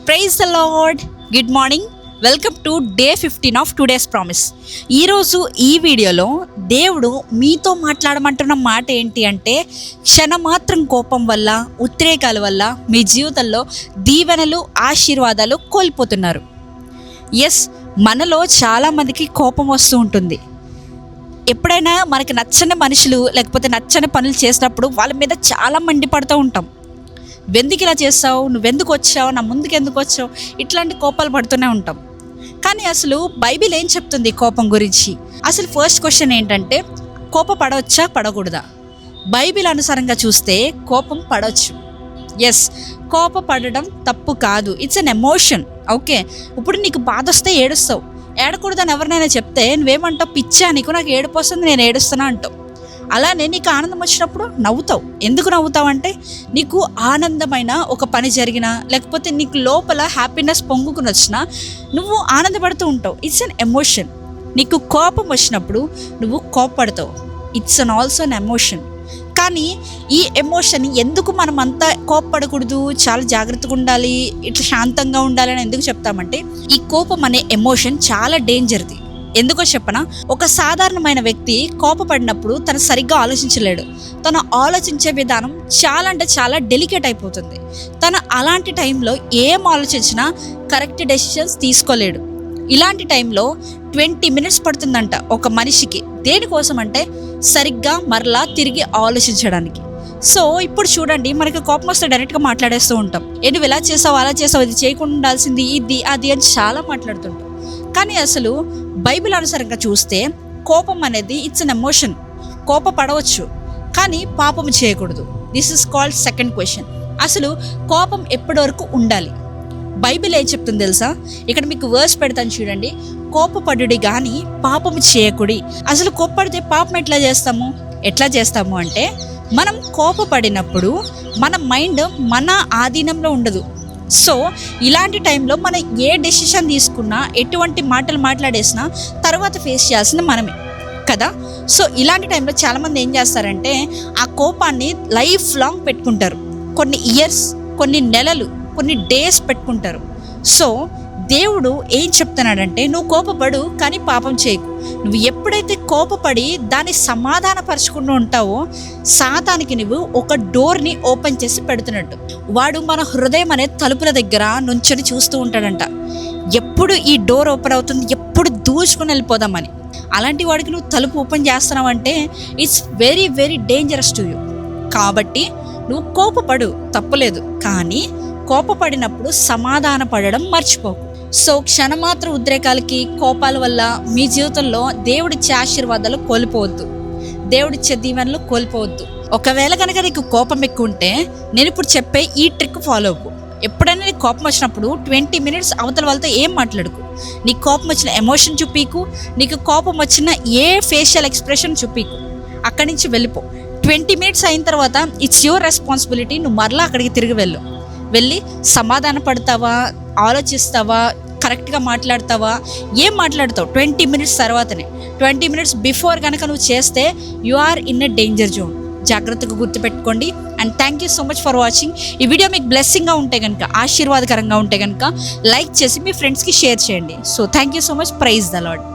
Praise the Lord. Good morning. Welcome to day 15 of today's promise. ఈరోజు ఈ వీడియోలో దేవుడు మీతో మాట్లాడమంటున్న మాట ఏంటి అంటే, క్షణమాత్రం కోపం వల్ల, ఉద్రేకాల వల్ల మీ జీవితంలో దీవెనలు, ఆశీర్వాదాలు కోల్పోతున్నారు. ఎస్, మనలో చాలామందికి కోపం వస్తూ ఉంటుంది. ఎప్పుడైనా మనకి నచ్చని మనుషులు లేకపోతే నచ్చని పనులు చేసినప్పుడు వాళ్ళ మీద చాలా మండిపడుతూ ఉంటాం. ఎందుకు ఇలా చేస్తావు, నువ్వెందుకు వచ్చావు, నా ముందుకు ఎందుకు వచ్చావు, ఇట్లాంటి కోపాలు పడుతూనే ఉంటాం. కానీ అసలు బైబిల్ ఏం చెప్తుంది కోపం గురించి? అసలు ఫస్ట్ క్వశ్చన్ ఏంటంటే, కోపపడవచ్చా పడకూడదా? బైబిల్ అనుసారంగా చూస్తే కోపం పడవచ్చు. ఎస్, కోపపడడం తప్పు కాదు, ఇట్స్ అన్ ఎమోషన్. ఓకే, ఇప్పుడు నీకు బాధ వస్తే ఏడుస్తావు. ఏడకూడదని ఎవరినైనా చెప్తే నువ్వేమంటావు, పిచ్చా నీకు, నాకు ఏడుపు వస్తుంది, నేను ఏడుస్తున్నా అంటావు. అలానే నీకు ఆనందం వచ్చినప్పుడు నవ్వుతావు. ఎందుకు నవ్వుతావు అంటే, నీకు ఆనందమైన ఒక పని జరిగినా లేకపోతే నీకు లోపల హ్యాపీనెస్ పొంగుకుని వచ్చినా నువ్వు ఆనందపడుతూ ఉంటావు. It's an emotion. నీకు కోపం వచ్చినప్పుడు నువ్వు కోపపడతావు. It's an also an emotion. కానీ ఈ ఎమోషన్ ఎందుకు మనం అంతా కోపపడకూడదు, చాలా జాగ్రత్తగా ఉండాలి, ఇట్లా శాంతంగా ఉండాలని ఎందుకు చెప్తామంటే, ఈ కోపం అనే ఎమోషన్ చాలా డేంజర్ది. ఎందుకో చెప్పనా? ఒక సాధారణమైన వ్యక్తి కోపపడినప్పుడు తను సరిగ్గా ఆలోచించలేడు. తను ఆలోచించే విధానం చాలా అంటే చాలా డెలికేట్ అయిపోతుంది. తను అలాంటి టైంలో ఏం ఆలోచించినా కరెక్ట్ డెసిషన్స్ తీసుకోలేడు. ఇలాంటి టైంలో 20 minutes పడుతుందంట ఒక మనిషికి. దేనికోసం అంటే, సరిగ్గా మరలా తిరిగి ఆలోచించడానికి. సో ఇప్పుడు చూడండి, మనకి కోపం వస్తే డైరెక్ట్గా మాట్లాడేస్తూ ఉంటాం. నువ్వు ఇలా చేసావు, అలా చేసావు, ఇది చేయకుండా ఉండాల్సింది, ఇది అది అని చాలా మాట్లాడుతుంటాం. కానీ అసలు బైబిల్ అనుసారంగా చూస్తే కోపం అనేది ఇట్స్ అన్ ఎమోషన్. కోపపడవచ్చు కానీ పాపం చేయకూడదు. This is called second question. అసలు కోపం ఎప్పటి వరకు ఉండాలి? బైబిల్ ఏం చెప్తుంది తెలుసా? ఇక్కడ మీకు వర్స్ పెడతాను చూడండి. కోపపడుడి కానీ పాపము చేయకుడి. అసలు కోపపడితే పాపం ఎట్లా చేస్తాము అంటే, మనం కోపపడినప్పుడు మన మైండ్ మన ఆధీనంలో ఉండదు. సో ఇలాంటి టైంలో మనం ఏ డెసిషన్ తీసుకున్నా, ఎటువంటి మాటలు మాట్లాడేసినా తర్వాత ఫేస్ చేయాల్సింది మనమే కదా. సో ఇలాంటి టైంలో చాలామంది ఏం చేస్తారంటే, ఆ కోపాన్ని లైఫ్ లాంగ్ పెట్టుకుంటారు. కొన్ని ఇయర్స్, కొన్ని నెలలు, కొన్ని డేస్ పెట్టుకుంటారు. సో దేవుడు ఏం చెప్తున్నాడంటే, నువ్వు కోపపడు కానీ పాపం చేయకు. నువ్వు ఎప్పుడైతే కోపపడి దాన్ని సమాధానపరచుకుంటూ ఉంటావో, సాతానికి నువ్వు ఒక డోర్ని ఓపెన్ చేసి పెడుతున్నట్టు. వాడు మన హృదయం అనే తలుపుల దగ్గర నుంచొని చూస్తూ ఉంటాడంట, ఎప్పుడు ఈ డోర్ ఓపెన్ అవుతుంది, ఎప్పుడు దూచుకుని వెళ్ళిపోదామని. అలాంటి వాడికి నువ్వు తలుపు ఓపెన్ చేస్తున్నావు అంటే it's very very dangerous to you. కాబట్టి నువ్వు కోపపడు, తప్పులేదు, కానీ కోపపడినప్పుడు సమాధాన పడడం మర్చిపోకు. సో క్షణమాత్ర ఉద్రేకాలకి, కోపాల వల్ల మీ జీవితంలో దేవుడిచ్చే ఆశీర్వాదాలు కోల్పోవద్దు, దేవుడిచ్చే దీవెనలు కోల్పోవద్దు. ఒకవేళ కనుక నీకు కోపం ఎక్కువ ఉంటే నేను ఇప్పుడు చెప్పే ఈ ట్రిక్ ఫాలో అవ్వు. ఎప్పుడైనా నీకు కోపం వచ్చినప్పుడు 20 minutes అవతల వాళ్ళతో ఏం మాట్లాడుకు. నీకు కోపం వచ్చిన ఎమోషన్ చూపీకు, నీకు కోపం వచ్చిన ఏ ఫేషియల్ ఎక్స్ప్రెషన్ చూపీకు. అక్కడి నుంచి వెళ్ళిపో. 20 minutes అయిన తర్వాత ఇట్స్ యువర్ రెస్పాన్సిబిలిటీ. నువ్వు మరలా అక్కడికి తిరిగి వెళ్ళి సమాధాన పడతావా, ఆలోచిస్తావా, కరెక్ట్గా మాట్లాడతావా, ఏం మాట్లాడతావు 20 minutes తర్వాతనే. 20 minutes బిఫోర్ కనుక నువ్వు చేస్తే you are in a danger zone. జాగ్రత్తగా గుర్తుపెట్టుకోండి. And thank you so much for watching. ఈ వీడియో మీకు బ్లెస్సింగ్గా ఉంటే కనుక, ఆశీర్వాదకరంగా ఉంటే కనుక లైక్ చేసి మీ ఫ్రెండ్స్కి షేర్ చేయండి. So thank you so much. Praise the lord.